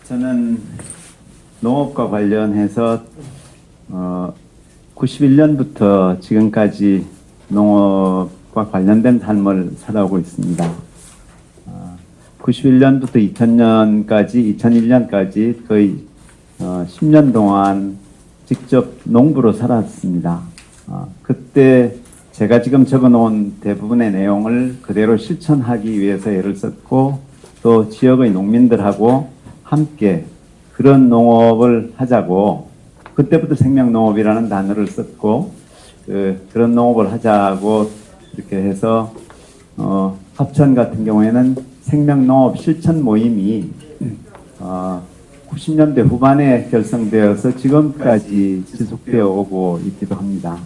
저는 농업과 관련해서 91년부터 지금까지 농업과 관련된 삶을 살아오고 있습니다. 91년부터 2001년까지 거의 10년 동안 직접 농부로 살았습니다. 그때 제가 지금 적어놓은 대부분의 내용을 그대로 실천하기 위해서 애를 썼고 또 지역의 농민들하고 함께 그런 농업을 하자고 그때부터 생명농업이라는 단어를 썼고 그런 농업을 하자고 이렇게 해서 합천 같은 경우에는 생명농업 실천 모임이 90년대 후반에 결성되어서 지금까지 지속되어 오고 있기도 합니다.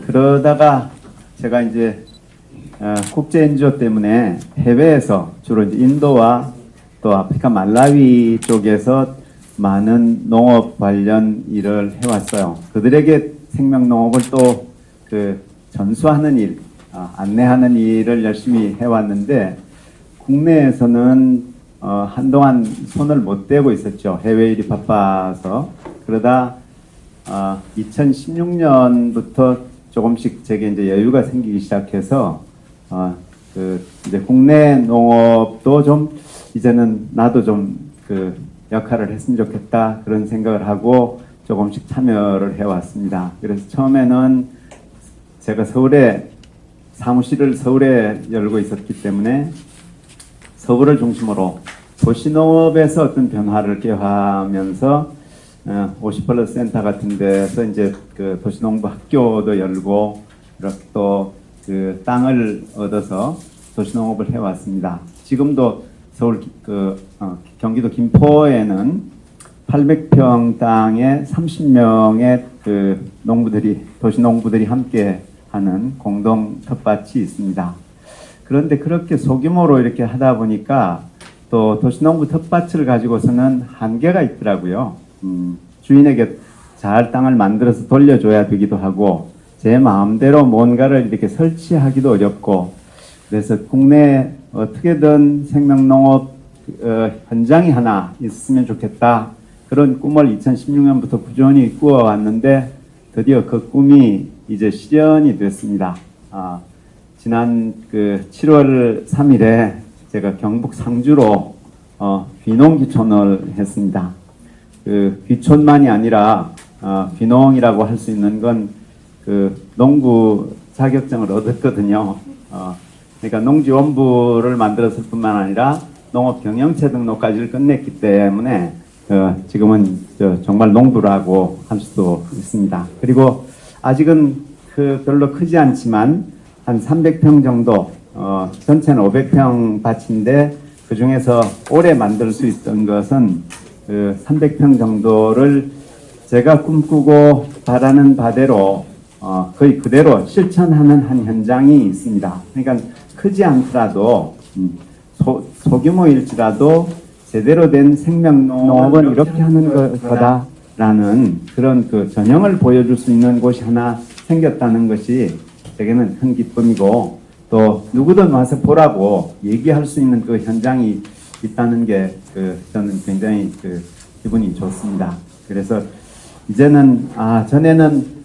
그러다가 제가 이제 국제 NGO 때문에 해외에서 주로 이제 인도와 또 아프리카 말라위 쪽에서 많은 농업 관련 일을 해왔어요. 그들에게 생명농업을 또 전수하는 일, 안내하는 일을 열심히 해왔는데 국내에서는 한동안 손을 못 대고 있었죠. 해외 일이 바빠서. 그러다 2016년부터 조금씩 제게 이제 여유가 생기기 시작해서 이제 국내 농업도 좀 이제는 나도 좀 역할을 했으면 좋겠다 그런 생각을 하고 조금씩 참여를 해왔습니다. 그래서 처음에는 제가 사무실을 서울에 열고 있었기 때문에 서울을 중심으로 도시농업에서 어떤 변화를 꾀하면서 50플러스 센터 같은 데서 이제 도시농부 학교도 열고 이렇게 또 땅을 얻어서 도시농업을 해왔습니다. 지금도 서울 경기도 김포에는 800평 땅에 30명의 도시농부들이 함께 하는 공동 텃밭이 있습니다. 그런데 그렇게 소규모로 이렇게 하다 보니까 또 도시농부 텃밭을 가지고서는 한계가 있더라고요. 주인에게 잘 땅을 만들어서 돌려줘야 되기도 하고 제 마음대로 뭔가를 이렇게 설치하기도 어렵고 그래서 국내에 어떻게든 생명농업 현장이 하나 있으면 좋겠다 그런 꿈을 2016년부터 꾸준히 꾸어왔는데 드디어 그 꿈이 이제 실현이 됐습니다. 지난 7월 3일에 제가 경북 상주로 귀농귀촌을 했습니다. 귀촌만이 아니라 귀농이라고 할 수 있는 건 농부 자격증을 얻었거든요. 그러니까 농지원부를 만들었을 뿐만 아니라 농업경영체 등록까지를 끝냈기 때문에 지금은 정말 농부라고 할 수도 있습니다. 그리고 아직은 별로 크지 않지만 한 300평 정도, 전체는 500평 밭인데 그 중에서 올해 만들 수 있던 것은 300평 정도를 제가 꿈꾸고 바라는 바대로 거의 그대로 실천하는 한 현장이 있습니다. 그러니까 크지 않더라도 소규모일지라도 제대로 된 생명농업은 이렇게 하는 거다라는 그런 전형을 보여줄 수 있는 곳이 하나 생겼다는 것이 제게는 큰 기쁨이고 또 누구든 와서 보라고 얘기할 수 있는 그 현장이 있다는 게 저는 굉장히 기분이 좋습니다. 그래서 이제는 전에는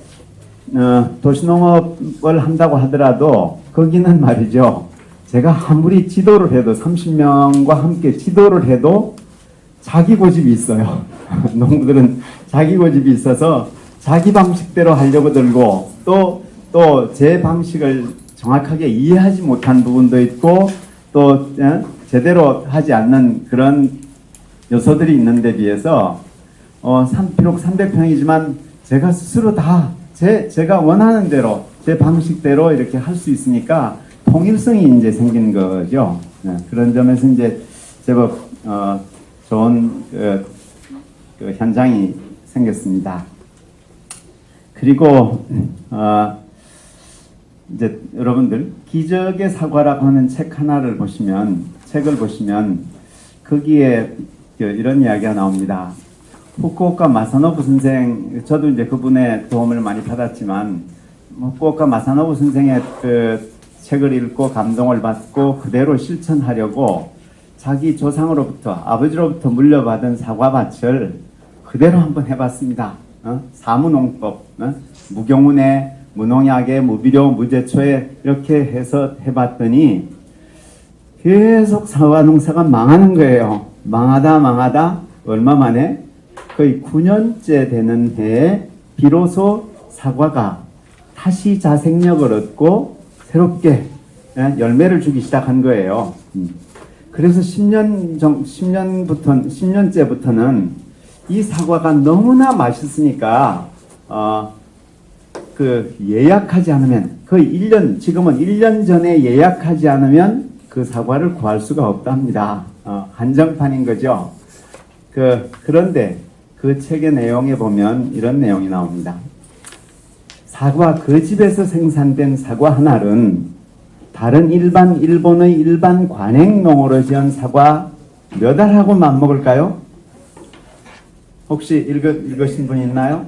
도시농업을 한다고 하더라도 거기는 말이죠. 제가 아무리 지도를 해도 30명과 함께 지도를 해도 자기 고집이 있어요. 농부들은 자기 고집이 있어서 자기 방식대로 하려고 들고 또 제 방식을 정확하게 이해하지 못한 부분도 있고 또 제대로 하지 않는 그런 요소들이 있는데 비해서 비록 300평이지만 제가 스스로 다 제가 원하는 대로 제 방식대로 이렇게 할 수 있으니까 통일성이 이제 생긴 거죠. 그런 점에서 이제 제법 좋은 현장이 생겼습니다. 그리고 이제 여러분들 기적의 사과라고 하는 책을 보시면 거기에 이런 이야기가 나옵니다. 후쿠오카 마사노부 선생, 저도 이제 그분의 도움을 많이 받았지만 후쿠오카 마사노부 선생의 책을 읽고 감동을 받고 그대로 실천하려고 자기 조상으로부터 아버지로부터 물려받은 사과밭을 그대로 한번 해봤습니다. 사무농법, 무경운에 무농약에 무비료 무제초에 이렇게 해서 해봤더니 계속 사과 농사가 망하는 거예요. 망하다 얼마 만에 거의 9년째 되는 해에 비로소 사과가 다시 자생력을 얻고 새롭게 열매를 주기 시작한 거예요. 그래서 10년째부터는 이 사과가 너무나 맛있으니까 예약하지 않으면 거의 1년, 지금은 1년 전에 예약하지 않으면 그 사과를 구할 수가 없답니다. 한정판인 거죠. 그런데 그 책의 내용에 보면 이런 내용이 나옵니다. 그 집에서 생산된 사과 한 알은 다른 일본의 일반 관행농으로 지은 사과 몇 알하고 맞먹을까요? 혹시 읽으신 분 있나요?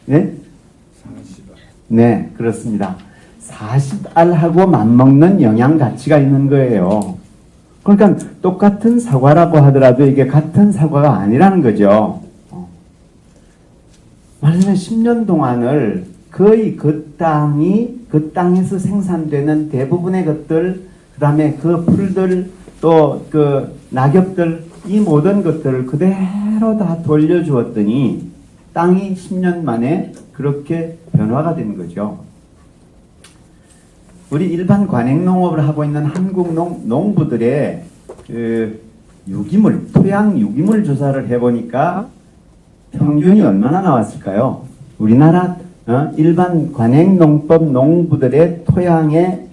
네? 네, 그렇습니다. 40알하고 맞먹는 영양 가치가 있는 거예요. 그러니까 똑같은 사과라고 하더라도 이게 같은 사과가 아니라는 거죠. 말하자면 10년 동안을 거의 그 땅에서 생산되는 대부분의 것들, 그 다음에 그 풀들, 또 그 낙엽들, 이 모든 것들을 그대로 다 돌려주었더니 땅이 10년 만에 그렇게 변화가 된 거죠. 우리 일반 관행농업을 하고 있는 한국 농부들의 토양 유기물 조사를 해보니까 평균이 얼마나 나왔을까요? 우리나라 일반 관행농법 농부들의 토양에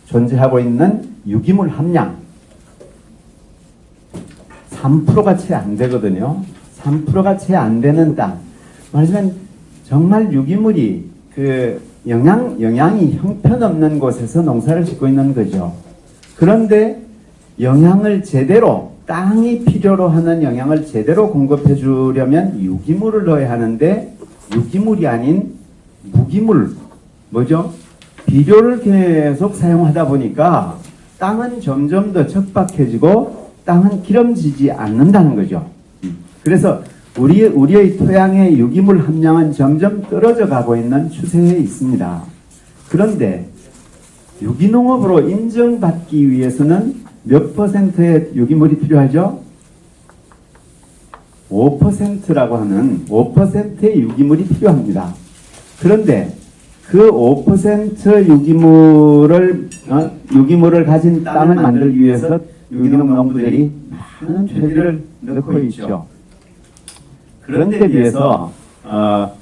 존재하고 있는 유기물 함량 3%가 채 안 되거든요. 3%가 채 안 되는 땅. 말하자면 정말 유기물이 영양이 형편없는 곳에서 농사를 짓고 있는 거죠. 그런데 영양을 제대로 땅이 필요로 하는 영양을 제대로 공급해 주려면 유기물을 넣어야 하는데 유기물이 아닌 무기물, 뭐죠? 비료를 계속 사용하다 보니까 땅은 점점 더 척박해지고 땅은 기름지지 않는다는 거죠. 그래서 우리의 토양의 유기물 함량은 점점 떨어져 가고 있는 추세에 있습니다. 그런데 유기농업으로 인정받기 위해서는 몇 퍼센트의 유기물이 필요하죠? 5%라고 하는 5%의 유기물이 필요합니다. 그런데 그 5% 유기물을 가진 땅을 만들기 위해서 유기농 농부들이 많은 죄를 넣고 있죠. 그런데 비해서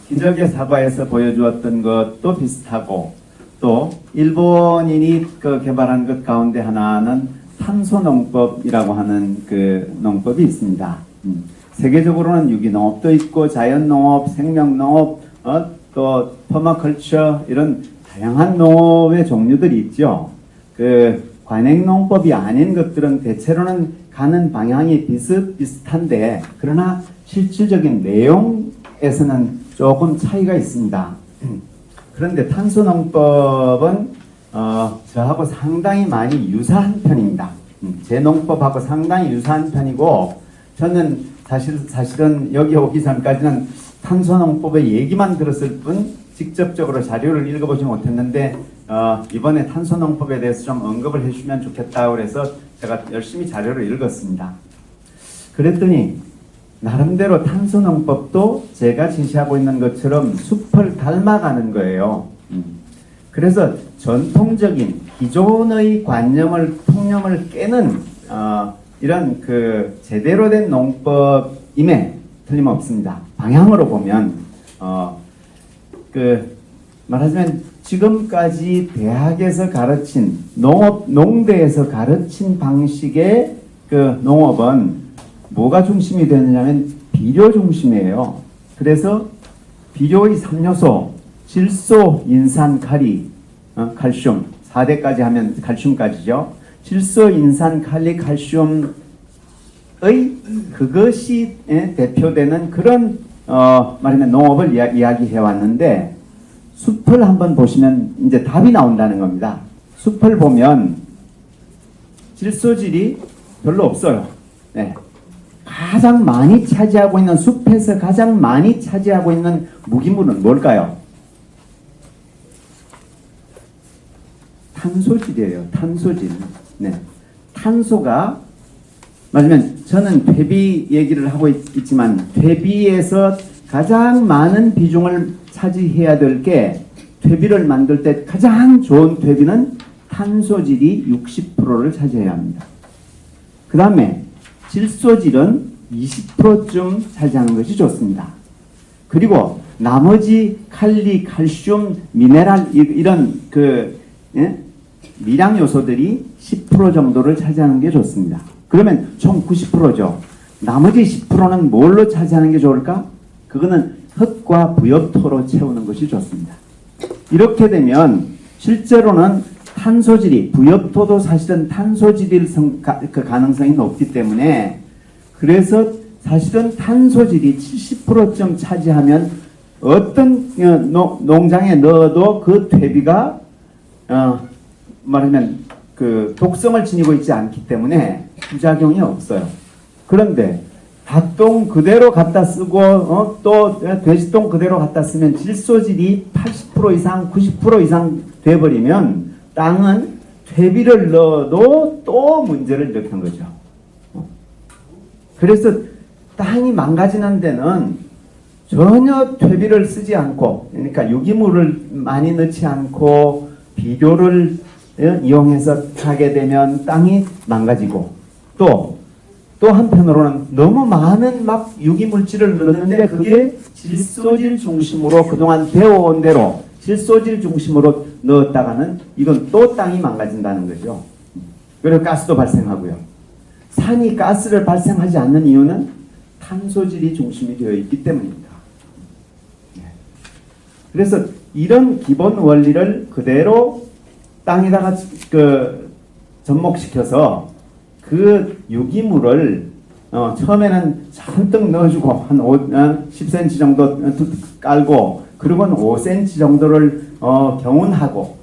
기적의 사과에서 보여주었던 것도 비슷하고 또 일본인이 개발한 것 가운데 하나는 탄소농법이라고 하는 그 농법이 있습니다. 세계적으로는 유기농업도 있고 자연농업, 생명농업, 또 퍼마컬처 이런 다양한 농업의 종류들이 있죠. 관행농법이 아닌 것들은 대체로는 가는 방향이 비슷비슷한데 그러나 실질적인 내용에서는 조금 차이가 있습니다. 그런데 탄소농법은 저하고 상당히 많이 유사한 편입니다. 제 농법하고 상당히 유사한 편이고 저는 사실은 여기 오기 전까지는 탄소농법의 얘기만 들었을 뿐 직접적으로 자료를 읽어보지 못했는데 이번에 탄소농법에 대해서 좀 언급을 해주시면 좋겠다고 그래서 제가 열심히 자료를 읽었습니다. 그랬더니 나름대로 탄소농법도 제가 지시하고 있는 것처럼 숲을 닮아가는 거예요. 그래서 전통적인 기존의 통념을 깨는 이런 제대로 된 농법임에 틀림없습니다. 방향으로 보면 말하자면 지금까지 대학에서 가르친 농대에서 가르친 방식의 농업은 뭐가 중심이 되느냐면 비료 중심이에요. 그래서 비료의 3요소 질소, 인산, 카리, 칼슘 4대까지 하면 칼슘까지죠. 질소, 인산, 칼리, 칼슘의 그것이 대표되는 그런 말하면 농업을 이야기해 왔는데 숲을 한번 보시면 이제 답이 나온다는 겁니다. 숲을 보면 질소질이 별로 없어요. 네. 가장 많이 차지하고 있는, 숲에서 가장 많이 차지하고 있는 무기물은 뭘까요? 탄소질이에요. 탄소질. 네. 탄소가, 맞으면 저는 퇴비 얘기를 하고 있지만 퇴비에서 가장 많은 비중을 차지해야 될 게, 퇴비를 만들 때 가장 좋은 퇴비는 탄소질이 60%를 차지해야 합니다. 그 다음에 질소질은 20%쯤 차지하는 것이 좋습니다. 그리고 나머지 칼리, 칼슘, 미네랄 이런 미량 요소들이 10% 정도를 차지하는 게 좋습니다. 그러면 총 90%죠. 나머지 10%는 뭘로 차지하는 게 좋을까? 그거는 흙과 부엽토로 채우는 것이 좋습니다. 이렇게 되면 실제로는 탄소질이, 부엽토도 사실은 탄소질일 그 가능성이 높기 때문에, 그래서 사실은 탄소질이 70%쯤 차지하면 어떤 농장에 넣어도 그 퇴비가 말하면 그 독성을 지니고 있지 않기 때문에 부작용이 없어요. 그런데 닭똥 그대로 갖다 쓰고 또 돼지똥 그대로 갖다 쓰면 질소질이 80% 이상, 90% 이상 돼버리면 땅은 퇴비를 넣어도 또 문제를 일으키는 거죠. 그래서 땅이 망가지는 데는 전혀 퇴비를 쓰지 않고, 그러니까 유기물을 많이 넣지 않고 비료를 이용해서 하게 되면 땅이 망가지고, 또 한편으로는 너무 많은 막 유기물질을 넣는데 그게 질소질 중심으로 그동안 배워온 대로 질소질 중심으로 넣었다가는 이건 또 땅이 망가진다는 거죠. 그리고 가스도 발생하고요. 산이 가스를 발생하지 않는 이유는 탄소질이 중심이 되어 있기 때문입니다. 그래서 이런 기본 원리를 그대로 땅에다가 접목시켜서 그 유기물을 처음에는 잔뜩 넣어주고 한 10cm 정도 깔고, 그리고는 5cm 정도를 경운하고,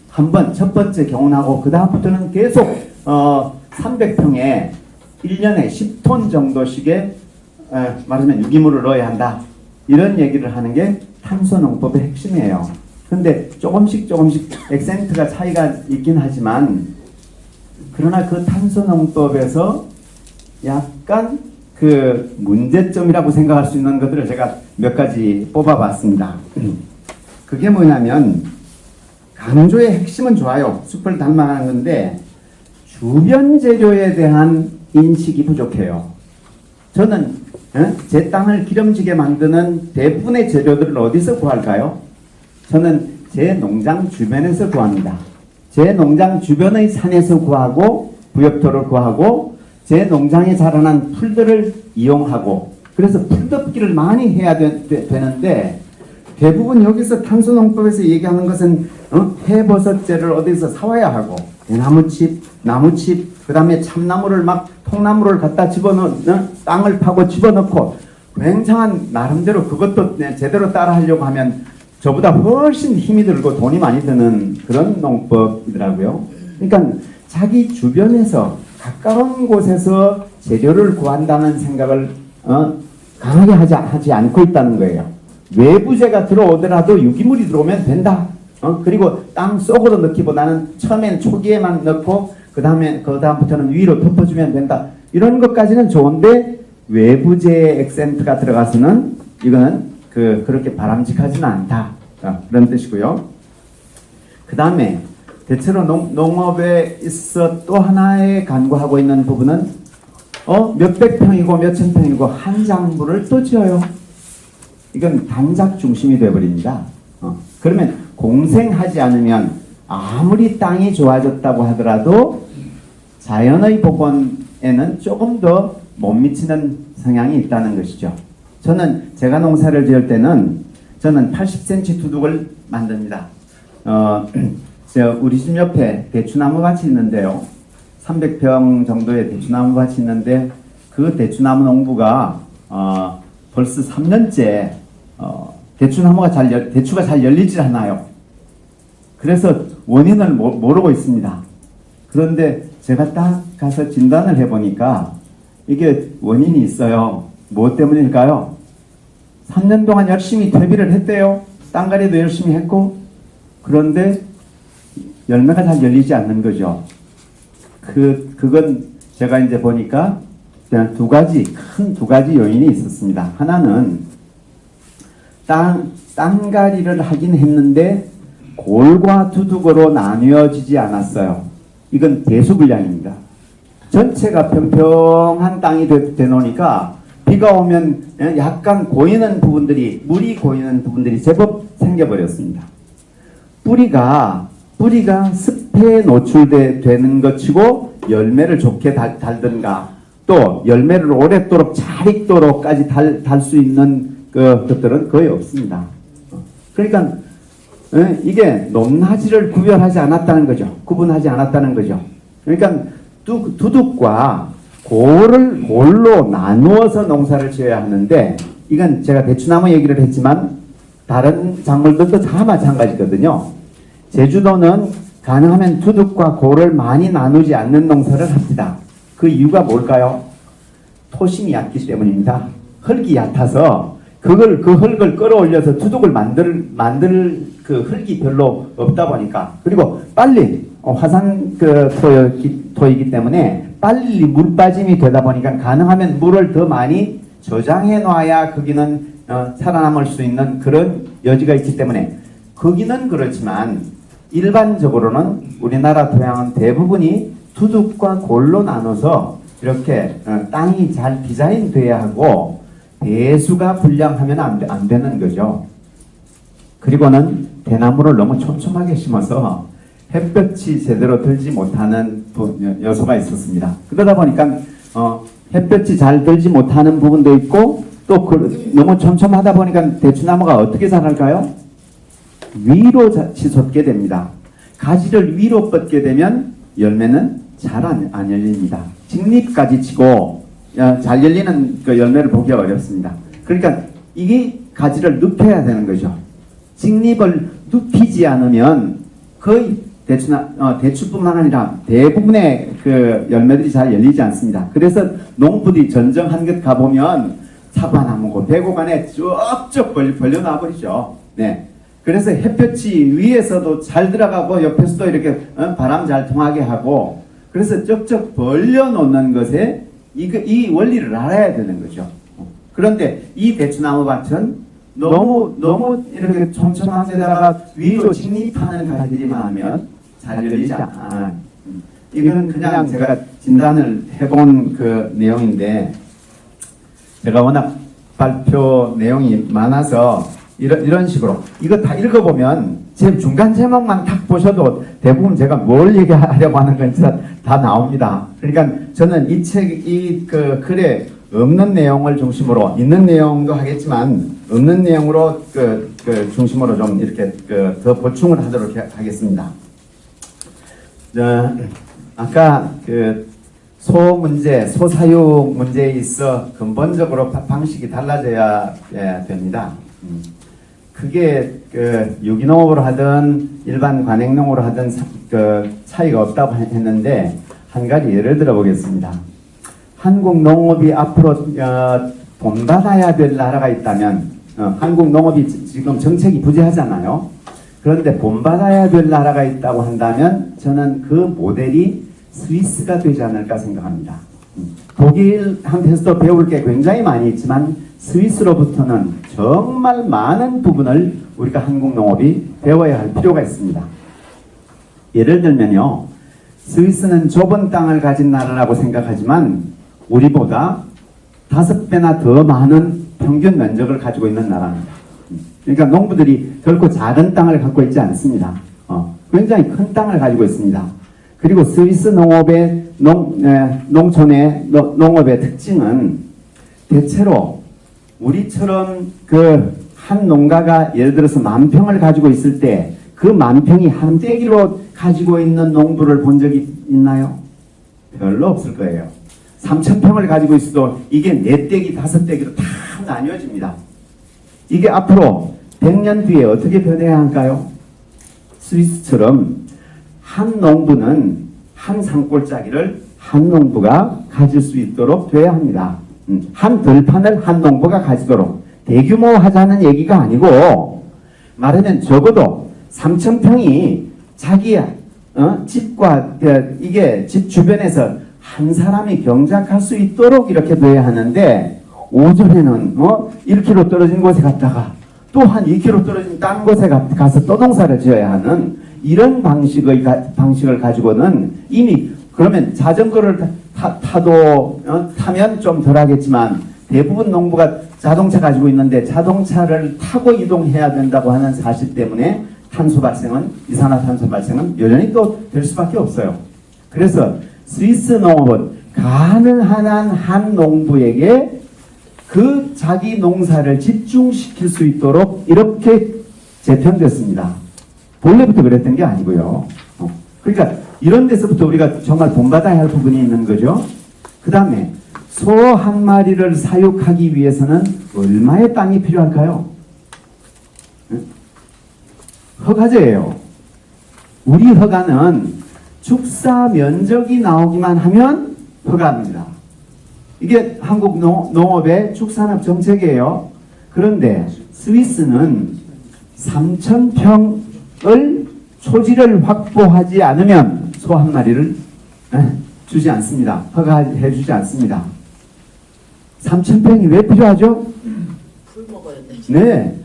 한번 첫 번째 경운하고, 그 다음부터는 계속 300평에 1년에 10톤 정도씩의 말하자면 유기물을 넣어야 한다, 이런 얘기를 하는 게 탄소농법의 핵심이에요. 근데 조금씩 액센트가 차이가 있긴 하지만, 그러나 그 탄소농법에서 약간 그 문제점이라고 생각할 수 있는 것들을 제가 몇 가지 뽑아봤습니다. 그게 뭐냐면, 강조의 핵심은 좋아요. 숲을 단말하는 건데 주변 재료에 대한 인식이 부족해요. 저는 제 땅을 기름지게 만드는 대부분의 재료들을 어디서 구할까요? 저는 제 농장 주변에서 구합니다. 제 농장 주변의 산에서 구하고, 부엽토를 구하고, 제 농장에 자라난 풀들을 이용하고, 그래서 풀덮기를 많이 해야 되는데, 대부분 여기서 탄소농법에서 얘기하는 것은 해버섯재를 어디서 사와야 하고, 나무칩, 나무칩, 그 다음에 참나무를 막 통나무를 갖다 땅을 파고 집어넣고, 굉장한 나름대로 그것도 제대로 따라 하려고 하면 저보다 훨씬 힘이 들고 돈이 많이 드는 그런 농법이더라고요. 그러니까 자기 주변에서 가까운 곳에서 재료를 구한다는 생각을 강하게 하지 않고 있다는 거예요. 외부재가 들어오더라도 유기물이 들어오면 된다. 그리고 땅 속으로 넣기보다는 처음엔 초기에만 넣고 그다음부터는 위로 덮어주면 된다. 이런 것까지는 좋은데, 외부재의 액센트가 들어가서는 이거는 그렇게 바람직하지는 않다. 그런 뜻이고요. 그 다음에 대체로 농업에 있어 또 하나의 간구하고 있는 부분은 몇백 평이고 몇천 평이고 한 작물을 또 지어요. 이건 단작 중심이 되어버립니다. 그러면 공생하지 않으면 아무리 땅이 좋아졌다고 하더라도 자연의 복원에는 조금 더 못 미치는 성향이 있다는 것이죠. 제가 농사를 지을 때는 저는 80cm 두둑을 만듭니다. 우리 집 옆에 대추나무 밭이 있는데요. 300평 정도의 대추나무 밭이 있는데, 그 대추나무 농부가 벌써 3년째 대추가 잘 열리질 않아요. 그래서 원인을 모르고 있습니다. 그런데 제가 딱 가서 진단을 해보니까 이게 원인이 있어요. 무엇 때문일까요? 3년 동안 열심히 퇴비를 했대요. 땅갈이도 열심히 했고, 그런데 열매가 잘 열리지 않는 거죠. 그건 제가 이제 보니까 그냥 큰 두 가지 요인이 있었습니다. 하나는 땅갈이를 하긴 했는데 골과 두둑으로 나뉘어지지 않았어요. 이건 대수불량입니다. 전체가 평평한 땅이 되놓으니까 비가 오면 약간 고이는 부분들이, 물이 고이는 부분들이 제법 생겨버렸습니다. 뿌리가 습해에 노출되는 것이고 열매를 좋게 달든가 또 열매를 오랫도록 잘 익도록까지 달 수 있는 것들은 거의 없습니다. 그러니까 이게 높낮이를 구분하지 않았다는 거죠. 그러니까 두둑과 골로 나누어서 농사를 지어야 하는데, 이건 제가 대추나무 얘기를 했지만 다른 작물들도 다 마찬가지거든요. 제주도는 가능하면 두둑과 골을 많이 나누지 않는 농사를 합니다. 그 이유가 뭘까요? 토심이 얕기 때문입니다. 흙이 얕아서 그 흙을 끌어올려서 두둑을 만들 그 흙이 별로 없다 보니까, 그리고 빨리 화산 토이기 때문에 빨리 물 빠짐이 되다 보니까 가능하면 물을 더 많이 저장해 놔야 거기는 살아남을 수 있는 그런 여지가 있기 때문에, 거기는 그렇지만 일반적으로는 우리나라 토양은 대부분이 두둑과 골로 나눠서 이렇게 땅이 잘 디자인돼야 하고 대수가 불량하면 안 되는 거죠. 그리고는 대나무를 너무 촘촘하게 심어서 햇볕이 제대로 들지 못하는 요소가 있었습니다. 그러다 보니까 햇볕이 잘 들지 못하는 부분도 있고, 또 너무 촘촘하다 보니까 대추나무가 어떻게 자랄까요? 위로 치솟게 됩니다. 가지를 위로 뻗게 되면 열매는 잘 안 열립니다. 직립까지 치고 잘 열리는 그 열매를 보기가 어렵습니다. 그러니까 이게 가지를 눕혀야 되는 거죠. 직립을 눕히지 않으면 거의 대추뿐만 아니라 대부분의 그 열매들이 잘 열리지 않습니다. 그래서 농부들이 전정한 것 가보면 사과나무고 배고간에 쭉쭉 벌려놔버리죠. 네. 그래서 햇볕이 위에서도 잘 들어가고 옆에서도 이렇게 바람 잘 통하게 하고, 그래서 쩍쩍 벌려놓는 것에 이 원리를 알아야 되는 거죠. 그런데 이 대추나무 밭은 너무 이렇게 촘촘한데다가 위로 직립하는 가지만 하면 잘 열리지 않아. 이거는 그냥 제가 진단을 해본 그 내용인데, 제가 워낙 발표 내용이 많아서 이런 식으로 이거 다 읽어보면 제 중간 제목만 딱 보셔도 대부분 제가 뭘 얘기하려고 하는 건지 다 나옵니다. 그러니까 저는 그 글에 없는 내용을 중심으로, 있는 내용도 하겠지만 없는 내용으로 중심으로 좀 이렇게 더 보충을 하도록 하겠습니다. 아까 소사육 문제에 있어 근본적으로 방식이 달라져야 됩니다. 그게 유기농업으로 하든 일반 관행농으로 하든 차이가 없다고 했는데, 한 가지 예를 들어 보겠습니다. 한국 농업이 앞으로 본받아야 될 나라가 있다면, 한국 농업이 지금 정책이 부재하잖아요. 그런데 본받아야 될 나라가 있다고 한다면 저는 그 모델이 스위스가 되지 않을까 생각합니다. 독일한테서도 배울 게 굉장히 많이 있지만 스위스로부터는 정말 많은 부분을 우리가 한국 농업이 배워야 할 필요가 있습니다. 예를 들면요, 스위스는 좁은 땅을 가진 나라라고 생각하지만 우리보다 5배나 더 많은 평균 면적을 가지고 있는 나라입니다. 그러니까 농부들이 결코 작은 땅을 갖고 있지 않습니다. 굉장히 큰 땅을 가지고 있습니다. 그리고 스위스 농업의 농촌의 농업의 특징은 대체로 우리처럼 한 농가가 예를 들어서 10,000평을 가지고 있을 때 그 10,000평이 한 떼기로 가지고 있는 농부를 본 적이 있나요? 별로 없을 거예요. 3,000평을 가지고 있어도 이게 4떼기, 5떼기로 다 나뉘어집니다. 이게 앞으로 100년 뒤에 어떻게 변해야 할까요? 스위스처럼 한 농부는 한 산골짜기를 한 농부가 가질 수 있도록 돼야 합니다. 한 들판을 한 농부가 가지도록. 대규모 하자는 얘기가 아니고 말하면 적어도 3,000평이 자기 집과 이게 집 주변에서 한 사람이 경작할 수 있도록 이렇게 돼야 하는데, 오전에는 1km 떨어진 곳에 갔다가 또 한 2km 떨어진 다른 곳에 가서 또 농사를 지어야 하는 이런 방식을 가지고는 이미, 그러면 자전거를 타면 좀 덜 하겠지만 대부분 농부가 자동차 가지고 있는데 자동차를 타고 이동해야 된다고 하는 사실 때문에 탄소 발생은, 이산화탄소 발생은 여전히 또 될 수밖에 없어요. 그래서 스위스 농업은 가능한 한 농부에게 그 자기 농사를 집중시킬 수 있도록 이렇게 재편됐습니다. 본래부터 그랬던 게 아니고요. 그러니까 이런 데서부터 우리가 정말 본받아야 할 부분이 있는 거죠. 그 다음에 소 한 마리를 사육하기 위해서는 얼마의 땅이 필요할까요? 허가제예요. 우리 허가는 축사 면적이 나오기만 하면 허가합니다. 이게 한국 농업의 축산업 정책이에요. 그런데 스위스는 3,000평을 초지를 확보하지 않으면 소 한 마리를 주지 않습니다. 허가해 주지 않습니다. 3,000평이 왜 필요하죠? 풀 먹어야 돼. 네.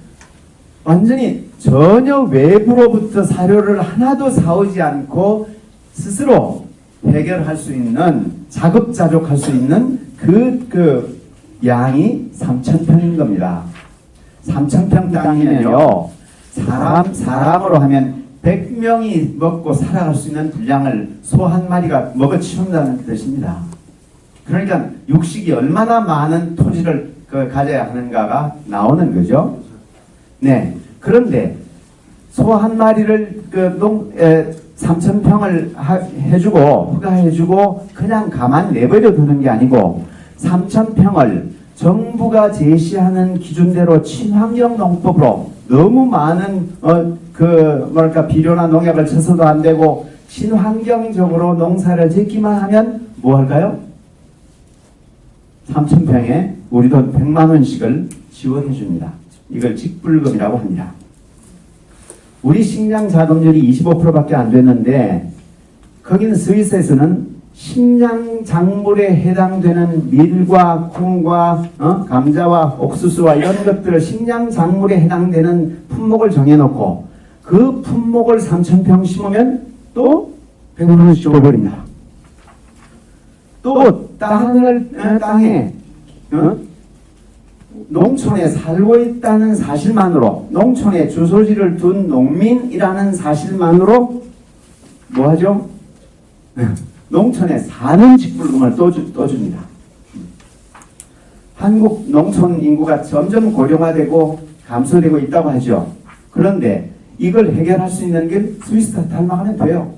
완전히 전혀 외부로부터 사료를 하나도 사오지 않고 스스로 해결할 수 있는, 자급자족할 수 있는 그 양이 3,000평인 겁니다. 3,000평 땅이면요, 사람으로 하면 100명이 먹고 살아갈 수 있는 분량을 소 한 마리가 먹어치운다는 뜻입니다. 그러니까 육식이 얼마나 많은 토지를 가져야 하는가가 나오는 거죠. 네. 그런데 소 한 마리를 3,000평을 해주고 허가해주고 그냥 가만 내버려 두는 게 아니고 3,000평을 정부가 제시하는 기준대로 친환경 농법으로 너무 많은 비료나 농약을 쳐서도 안 되고 친환경적으로 농사를 짓기만 하면 뭐 할까요? 3,000평에 우리도 100만 원씩을 지원해 줍니다. 이걸 직불금이라고 합니다. 우리 식량 자동률이 25%밖에 안 됐는데 거기는 스위스에서는 식량 작물에 해당되는 밀과 콩과 감자와 옥수수와 이런 것들을 식량 작물에 해당되는 품목을 정해놓고 그 품목을 3,000평 심으면 또 100만 원씩 줘버립니다. 또 땅에 농촌에 살고 있다는 사실만으로, 농촌에 주소지를 둔 농민이라는 사실만으로 뭐 하죠? 농촌에 사는 직불금을 또 줍니다. 한국 농촌 인구가 점점 고령화되고 감소되고 있다고 하죠. 그런데 이걸 해결할 수 있는 게 스위스와 닮아가면 돼요.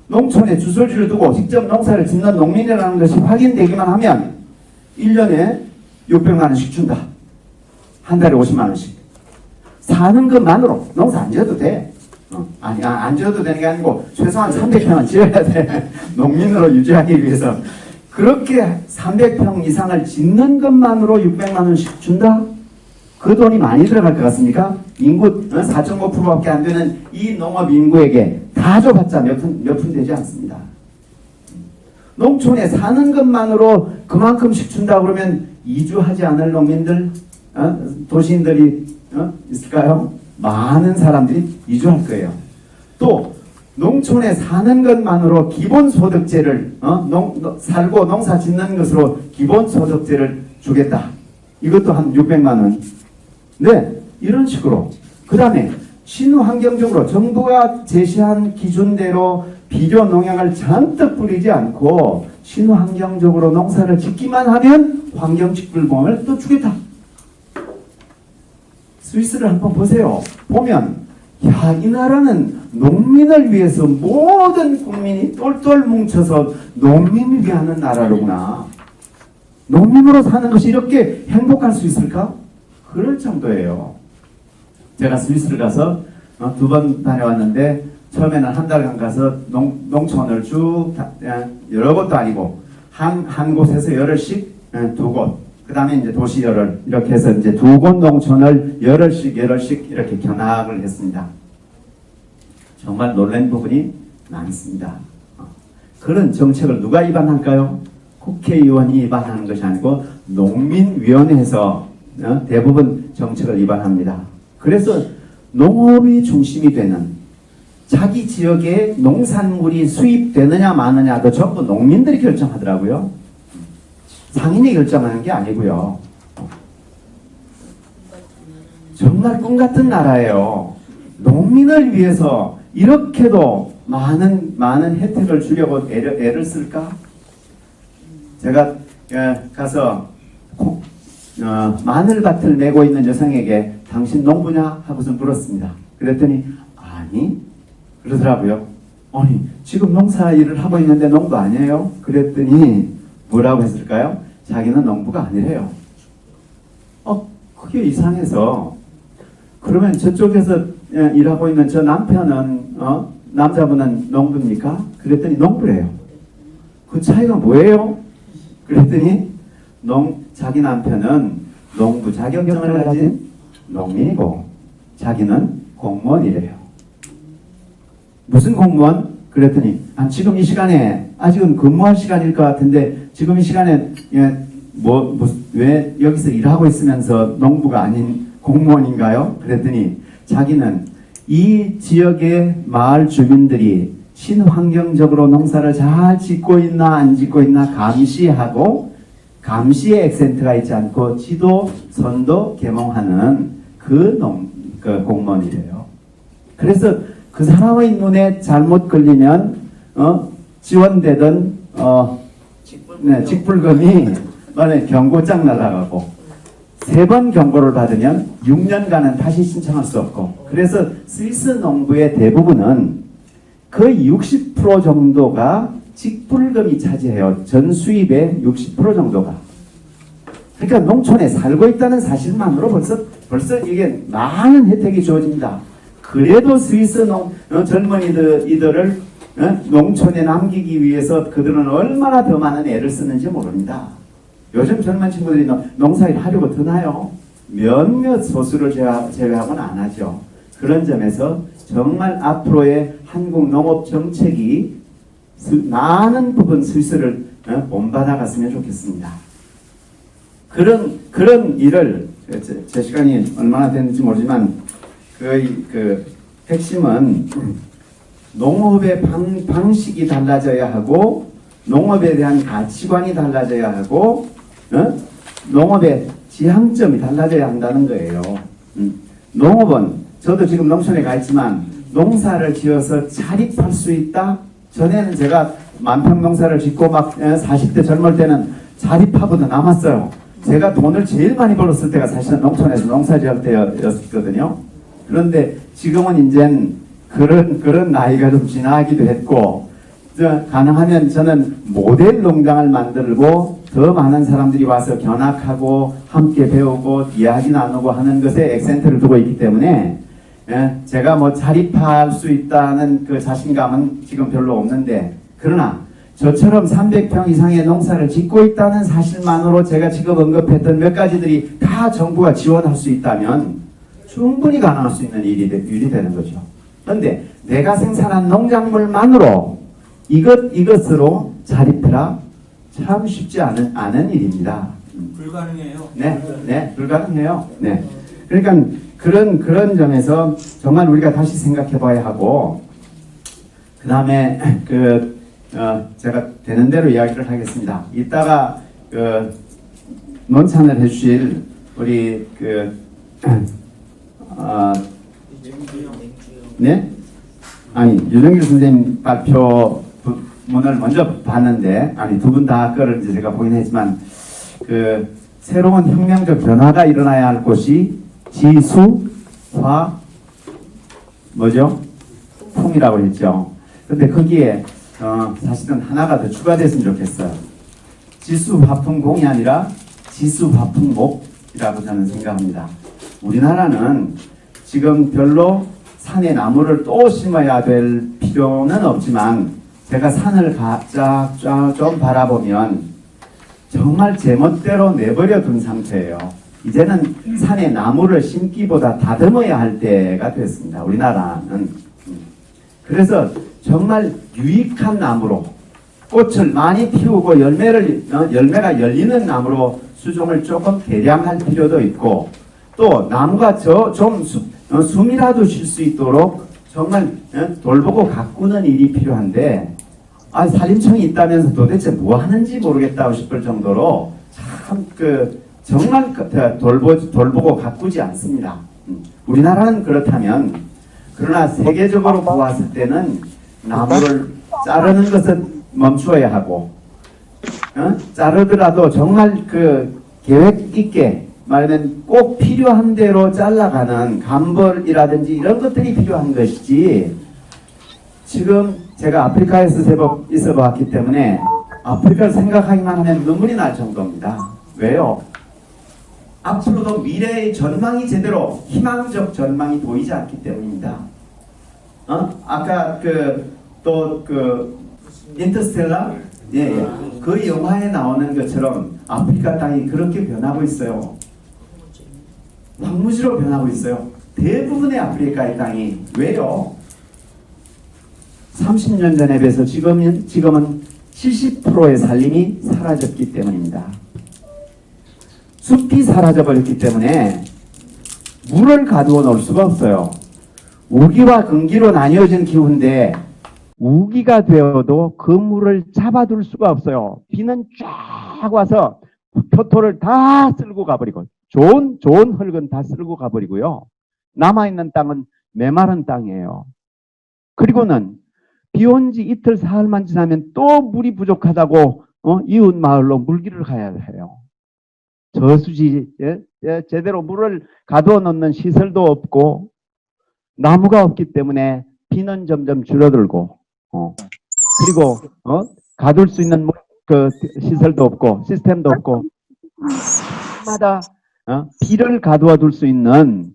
농촌에 주소지를 두고 직접 농사를 짓는 농민이라는 것이 확인되기만 하면 1년에 600만 원씩 준다. 한 달에 50만 원씩. 사는 것만으로 농사 안 지어도 돼. 안 지어도 되는 게 아니고 최소한 300평은 지어야 돼. 농민으로 유지하기 위해서. 그렇게 300평 이상을 짓는 것만으로 600만 원씩 준다? 그 돈이 많이 들어갈 것 같습니까? 인구 4.5%밖에 안 되는 이 농업 인구에게 다 줘봤자 몇 푼 되지 않습니다. 농촌에 사는 것만으로 그만큼씩 준다 그러면 이주하지 않을 농민들, 도시인들이 있을까요? 많은 사람들이 이주할 거예요. 또 농촌에 사는 것만으로 기본소득제를 살고 농사 짓는 것으로 기본소득제를 주겠다. 이것도 한 600만 원. 네, 이런 식으로. 그 다음에 친환경적으로 정부가 제시한 기준대로 비료 농약을 잔뜩 뿌리지 않고 친환경적으로 농사를 짓기만 하면 환경직불금을 또 주겠다. 스위스를 한번 보세요. 보면 야, 이 나라는 농민을 위해서 모든 국민이 똘똘 뭉쳐서 농민을 위하는 나라로구나. 농민으로 사는 것이 이렇게 행복할 수 있을까? 그럴 정도예요. 제가 스위스를 가서 2번 다녀왔는데 처음에는 한 달간 가서 농촌을 쭉 여러 곳도 아니고 한 곳에서 열흘씩 2곳, 그 다음에 이제 도시 열흘 이렇게 해서 이제 2곳 농촌을 열흘씩 이렇게 견학을 했습니다. 정말 놀란 부분이 많습니다. 그런 정책을 누가 위반할까요? 국회의원이 위반하는 것이 아니고 농민위원회에서 대부분 정책을 위반합니다. 그래서 농업이 중심이 되는 자기 지역에 농산물이 수입되느냐 마느냐도 전부 농민들이 결정하더라고요. 상인이 결정하는 게 아니고요. 정말 꿈 같은 나라예요. 농민을 위해서 이렇게도 많은 혜택을 주려고 애를 쓸까? 제가 가서 마늘밭을 메고 있는 여성에게 당신 농부냐? 하고서 물었습니다. 그랬더니 아니 그러더라고요. 아니 지금 농사 일을 하고 있는데 농부 아니에요? 그랬더니 뭐라고 했을까요? 자기는 농부가 아니래요. 그게 이상해서 그러면 저쪽에서 일하고 있는 저 남편은 남자분은 농부입니까? 그랬더니 농부래요. 그 차이가 뭐예요? 그랬더니 자기 남편은 농부 자격증을 가진 농민이고 자기는 공무원이래요. 무슨 공무원? 그랬더니 지금 이 시간에 아직은 근무할 시간일 것 같은데 지금 이 시간에 왜 여기서 일하고 있으면서 농부가 아닌 공무원인가요? 그랬더니 자기는 이 지역의 마을 주민들이 친환경적으로 농사를 잘 짓고 있나 안 짓고 있나 감시하고 감시의 액센트가 있지 않고 지도 선도 개몽하는 그 공무원이래요. 그래서 그 사람의 눈에 잘못 걸리면 지원되던 직불금이 경고장 날아가고 3번 경고를 받으면 6년간은 다시 신청할 수 없고, 그래서 스위스 농부의 대부분은 거의 60% 정도가 직불금이 차지해요. 전 수입의 60% 정도가. 그러니까 농촌에 살고 있다는 사실만으로 벌써 이게 많은 혜택이 주어집니다. 그래도 스위스 젊은이들을 농촌에 남기기 위해서 그들은 얼마나 더 많은 애를 쓰는지 모릅니다. 요즘 젊은 친구들이 농사일 하려고 드나요? 몇몇 소수를 제외하고는 안 하죠. 그런 점에서 정말 앞으로의 한국 농업 정책이 많은 부분 스위스를 본받아 갔으면 좋겠습니다. 그런 일을 제 시간이 얼마나 됐는지 모르지만 그 핵심은 농업의 방식이 달라져야 하고 농업에 대한 가치관이 달라져야 하고 농업의 지향점이 달라져야 한다는 거예요. 농업은 저도 지금 농촌에 가 있지만 농사를 지어서 자립할 수 있다. 전에는 제가 만평 농사를 짓고 막 40대 젊을 때는 자립하고도 남았어요. 제가 돈을 제일 많이 벌었을 때가 사실은 농촌에서 농사 지을 때였거든요. 그런데 지금은 이젠 그런 나이가 좀 지나기도 했고, 가능하면 저는 모델 농장을 만들고 더 많은 사람들이 와서 견학하고 함께 배우고 이야기 나누고 하는 것에 액센트를 두고 있기 때문에 제가 자립할 수 있다는 그 자신감은 지금 별로 없는데, 그러나 저처럼 300평 이상의 농사를 짓고 있다는 사실만으로 제가 지금 언급했던 몇 가지들이 다 정부가 지원할 수 있다면 충분히 가능할 수 있는 일이 되는 거죠. 그런데 내가 생산한 농작물만으로 이것으로 자립해라, 참 쉽지 않은 일입니다. 불가능해요. 네, 불가능해요. 네. 그러니까 그런 점에서 정말 우리가 다시 생각해 봐야 하고, 그 다음에 제가 되는 대로 이야기를 하겠습니다. 이따가 논찬을 해주실 우리 네? 아니, 유정길 선생님 발표문을 먼저 봤는데, 두 분 다 거를 이제 제가 보긴 했지만, 새로운 혁명적 변화가 일어나야 할 곳이 지수화, 풍이라고 했죠. 근데 거기에, 사실은 하나가 더 추가됐으면 좋겠어요. 지수화풍공이 아니라 지수화풍목이라고 저는 생각합니다. 우리나라는 지금 별로 산에 나무를 또 심어야 될 필요는 없지만 제가 산을 쫙 좀 바라보면 정말 제멋대로 내버려 둔 상태예요. 이제는 산에 나무를 심기보다 다듬어야 할 때가 됐습니다. 우리나라는. 그래서 정말 유익한 나무로 꽃을 많이 피우고 열매가 열리는 나무로 수종을 조금 개량할 필요도 있고, 또 나무가 숨이라도 쉴 수 있도록 정말 돌보고 가꾸는 일이 필요한데, 산림청이 있다면서 도대체 뭐 하는지 모르겠다고 싶을 정도로 참 정말 돌보고 가꾸지 않습니다. 우리나라는 그렇다면, 그러나 세계적으로 보았을 때는 나무를 자르는 것은 멈추어야 하고, 자르더라도 정말 계획 있게 말하면 꼭 필요한 대로 잘라가는 감벌이라든지 이런 것들이 필요한 것이지, 지금 제가 아프리카에서 제법 있어 봤기 때문에 아프리카를 생각하기만 하면 눈물이 날 정도입니다. 왜요? 앞으로도 미래의 전망이 제대로 희망적 전망이 보이지 않기 때문입니다. 아까 인터스텔라? 예. 그 영화에 나오는 것처럼 아프리카 땅이 그렇게 변하고 있어요. 황무지로 변하고 있어요. 대부분의 아프리카의 땅이. 왜요? 30년 전에 비해서 지금은 70%의 산림이 사라졌기 때문입니다. 숲이 사라져버렸기 때문에 물을 가두어 놓을 수가 없어요. 우기와 금기로 나뉘어진 기후인데 우기가 되어도 그 물을 잡아둘 수가 없어요. 비는 쫙 와서 표토를 다 쓸고 가버리고, 좋은 흙은 다 쓸고 가버리고요. 남아있는 땅은 메마른 땅이에요. 그리고는 비 온 지 이틀 사흘만 지나면 또 물이 부족하다고 이웃 마을로 물기를 가야 해요. 저수지, 제대로 물을 가두어 놓는 시설도 없고 나무가 없기 때문에 비는 점점 줄어들고, 그리고 가둘 수 있는 시설도 없고 시스템도 없고, 마다 비를 가두어 둘 수 있는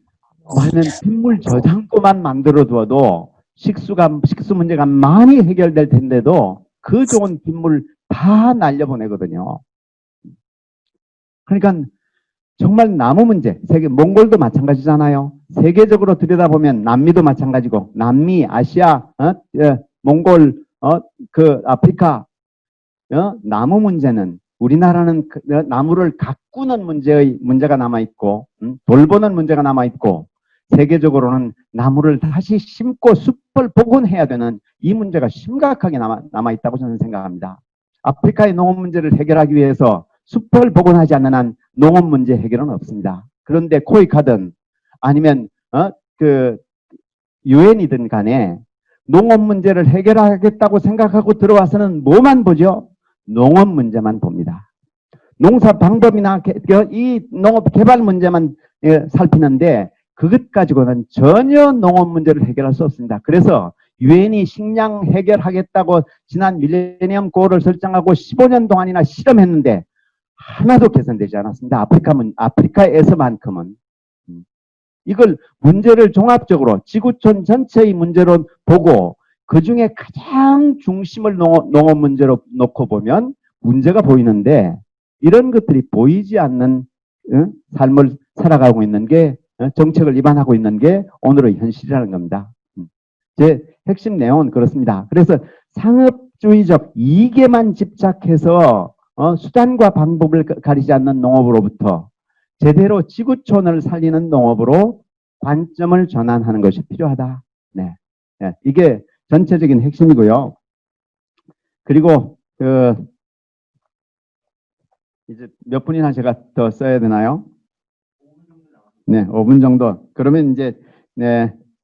많은 빗물 저장고만 만들어 두어도 식수 문제가 많이 해결될 텐데도 그 좋은 빗물 다 날려보내거든요. 그러니까 정말 나무 문제, 몽골도 마찬가지잖아요. 세계적으로 들여다보면 남미도 마찬가지고, 남미, 아시아, 몽골, 아프리카, 나무 문제는, 우리나라는 나무를 가꾸는 문제가 남아있고, 돌보는 문제가 남아있고, 세계적으로는 나무를 다시 심고 숲을 복원해야 되는 이 문제가 심각하게 남아있다고 저는 생각합니다. 아프리카의 농업 문제를 해결하기 위해서 숲을 복원하지 않는 한 농업 문제 해결은 없습니다. 그런데 코이카든 아니면 유엔이든 간에 농업 문제를 해결하겠다고 생각하고 들어와서는 뭐만 보죠? 농업 문제만 봅니다. 농사 방법이나 이 농업 개발 문제만 살피는데 그것 가지고는 전혀 농업 문제를 해결할 수 없습니다. 그래서 유엔이 식량 해결하겠다고 지난 밀레니엄 고를 설정하고 15년 동안이나 실험했는데 하나도 개선되지 않았습니다. 아프리카에서만큼은. 이걸 문제를 종합적으로 지구촌 전체의 문제로 보고 그 중에 가장 중심을 농업 문제로 놓고 보면 문제가 보이는데, 이런 것들이 보이지 않는 삶을 살아가고 있는 게, 정책을 위반하고 있는 게 오늘의 현실이라는 겁니다. 제 핵심 내용은 그렇습니다. 그래서 상업주의적 이익에만 집착해서 수단과 방법을 가리지 않는 농업으로부터 제대로 지구촌을 살리는 농업으로 관점을 전환하는 것이 필요하다. 네. 이게 전체적인 핵심이고요. 그리고 이제 몇 분이나 제가 더 써야 되나요? 네, 5분 정도. 그러면 이제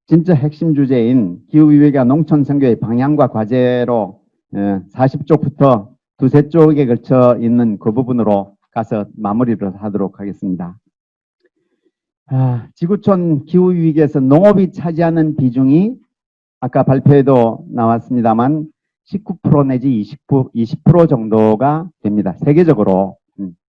진짜 핵심 주제인 기후위기와 농촌 선교의 방향과 과제로 40쪽부터 두세 쪽에 걸쳐 있는 그 부분으로 가서 마무리를 하도록 하겠습니다. 지구촌 기후위기에서 농업이 차지하는 비중이 아까 발표에도 나왔습니다만 19% 내지 20% 정도가 됩니다. 세계적으로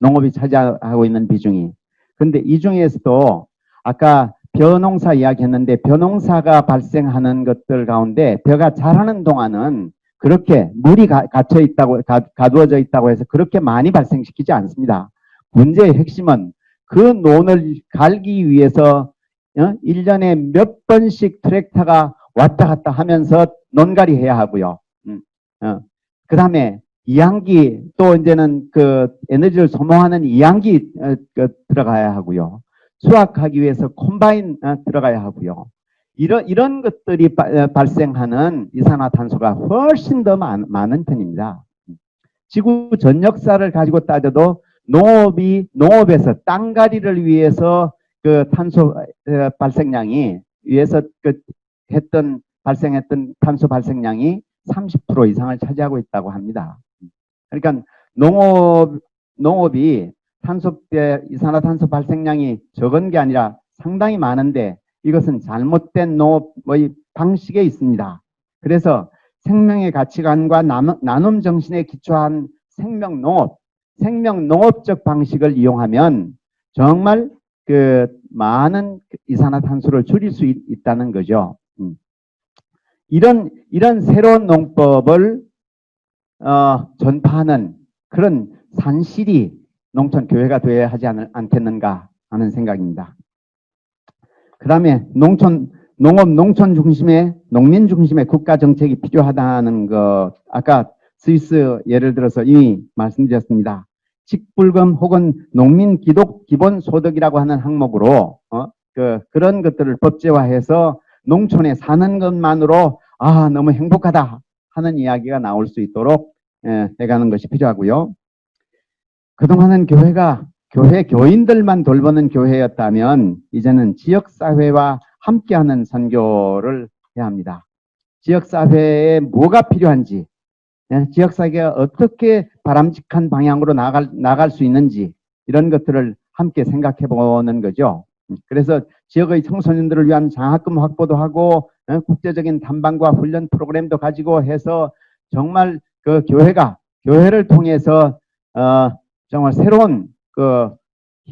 농업이 차지하고 있는 비중이. 그런데 이 중에서도 아까 벼농사 이야기했는데 벼농사가 발생하는 것들 가운데 벼가 자라는 동안은 그렇게 물이 갇혀 있다고 가두어져 있다고 해서 그렇게 많이 발생시키지 않습니다. 문제의 핵심은 그 논을 갈기 위해서 1년에 몇 번씩 트랙터가 왔다 갔다 하면서 논갈이 해야 하고요. 그 다음에 이양기 또 이제는 그 에너지를 소모하는 이양기 들어가야 하고요. 수확하기 위해서 콤바인 들어가야 하고요. 이런 것들이 발생하는 이산화탄소가 훨씬 더 많은 편입니다. 지구 전 역사를 가지고 따져도 농업에서 땅갈이를 위해서 그 탄소 발생량이 위해서 발생했던 탄소 발생량이 30% 이상을 차지하고 있다고 합니다. 그러니까 농업이 이산화탄소 발생량이 적은 게 아니라 상당히 많은데 이것은 잘못된 농업의 방식에 있습니다. 그래서 생명의 가치관과 나눔 정신에 기초한 생명농업적 방식을 이용하면 정말 그 많은 이산화탄소를 줄일 수 있다는 거죠. 이런 새로운 농법을 전파하는 그런 산실이 농촌교회가 되어야 하지 않겠는가 하는 생각입니다. 그 다음에 농촌 중심의 농민 중심의 국가 정책이 필요하다는 거 아까 스위스 예를 들어서 이미 말씀드렸습니다. 직불금 혹은 농민 기본 소득이라고 하는 항목으로 그런 것들을 법제화해서 농촌에 사는 것만으로 너무 행복하다 하는 이야기가 나올 수 있도록 해가는 것이 필요하고요. 그동안은 교인들만 돌보는 교회였다면 이제는 지역사회와 함께하는 선교를 해야 합니다. 지역사회에 뭐가 필요한지, 지역사회가 어떻게 바람직한 방향으로 나갈 수 있는지 이런 것들을 함께 생각해 보는 거죠. 그래서 지역의 청소년들을 위한 장학금 확보도 하고 국제적인 탐방과 훈련 프로그램도 가지고 해서 정말 그 교회를 통해서 정말 새로운 그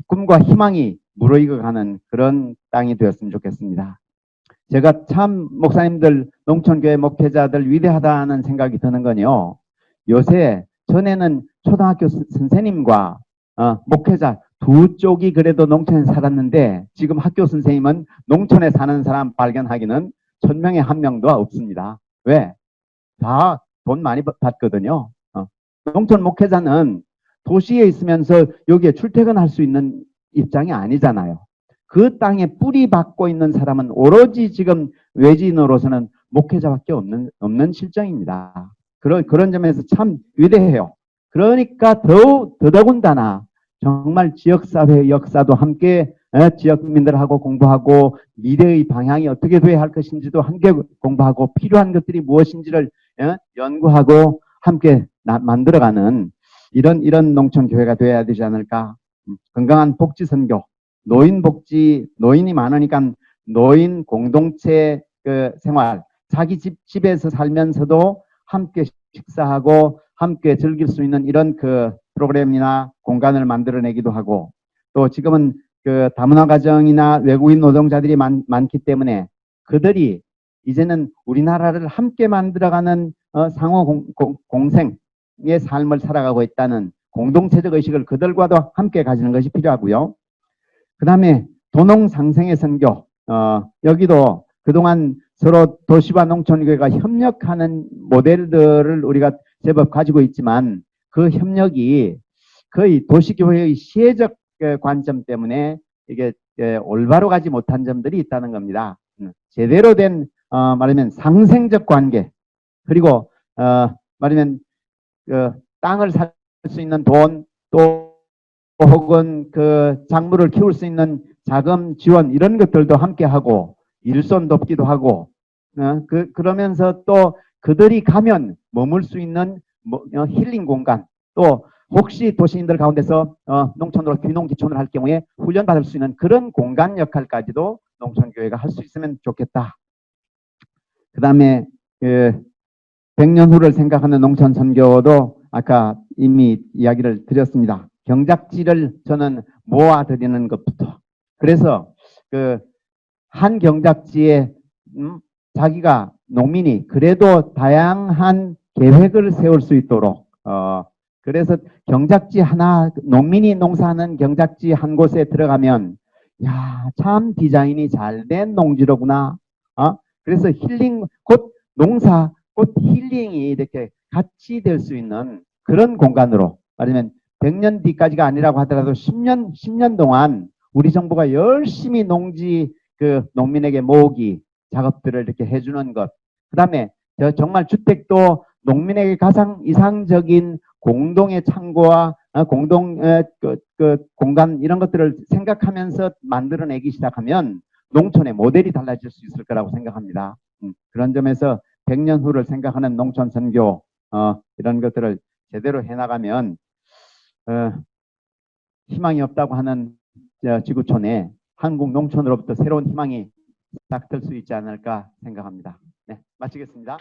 꿈과 희망이 무르익어가는 그런 땅이 되었으면 좋겠습니다. 제가 참 목사님들, 농촌교회 목회자들 위대하다는 생각이 드는 건요. 요새 전에는 초등학교 선생님과 목회자 두 쪽이 그래도 농촌에 살았는데 지금 학교 선생님은 농촌에 사는 사람 발견하기는 1000명에 1명도 없습니다. 왜? 다 돈 많이 받거든요. 농촌 목회자는 도시에 있으면서 여기에 출퇴근할 수 있는 입장이 아니잖아요. 그 땅에 뿌리 박고 있는 사람은 오로지 지금 외지인으로서는 목회자밖에 없는 실정입니다. 그런 점에서 참 위대해요. 그러니까 더더군다나 정말 지역사회의 역사도 함께 지역민들하고 공부하고 미래의 방향이 어떻게 돼야 할 것인지도 함께 공부하고 필요한 것들이 무엇인지를 연구하고 함께 만들어가는 이런 농촌교회가 되어야 되지 않을까. 건강한 복지선교, 노인이 많으니까 노인 공동체 그 생활, 자기 집에서 살면서도 함께 식사하고 함께 즐길 수 있는 이런 그 프로그램이나 공간을 만들어내기도 하고, 또 지금은 그 다문화 가정이나 외국인 노동자들이 많기 때문에 그들이 이제는 우리나라를 함께 만들어가는 상호 공생의 삶을 살아가고 있다는 공동체적 의식을 그들과도 함께 가지는 것이 필요하고요. 그 다음에 도농상생의 선교, 여기도 그동안 서로 도시와 농촌교회가 협력하는 모델들을 우리가 제법 가지고 있지만 그 협력이 거의 도시교회의 시혜적 관점 때문에 이게 올바로 가지 못한 점들이 있다는 겁니다. 제대로 된 말하면 상생적 관계, 그리고 말하면 땅을 살 수 있는 돈, 또 혹은 그 작물을 키울 수 있는 자금 지원 이런 것들도 함께 하고 일손 돕기도 하고 그러면서 또 그들이 가면 머물 수 있는 힐링 공간, 또 혹시 도시인들 가운데서 농촌으로 귀농귀촌을 할 경우에 훈련받을 수 있는 그런 공간 역할까지도 농촌교회가 할 수 있으면 좋겠다. 그 다음에 100년 후를 생각하는 농촌 선교도 아까 이미 이야기를 드렸습니다. 경작지를 저는 모아드리는 것부터. 그래서 한 경작지에 자기가 농민이 그래도 다양한 계획을 세울 수 있도록 그래서 경작지 하나 농민이 농사하는 경작지 한 곳에 들어가면 야, 참 디자인이 잘 된 농지로구나. 그래서 힐링 곧 농사 곧 힐링이 이렇게 같이 될 수 있는 그런 공간으로 말하면 100년 뒤까지가 아니라고 하더라도 10년 동안 우리 정부가 열심히 농지 그 농민에게 모으기 작업들을 이렇게 해주는 것. 그다음에 정말 주택도 농민에게 가장 이상적인 공동의 창고와 공동 공간 이런 것들을 생각하면서 만들어내기 시작하면 농촌의 모델이 달라질 수 있을 거라고 생각합니다. 그런 점에서 100년 후를 생각하는 농촌 선교 이런 것들을 제대로 해나가면 희망이 없다고 하는 지구촌에 한국 농촌으로부터 새로운 희망이 싹 들 수 있지 않을까 생각합니다. 네, 마치겠습니다.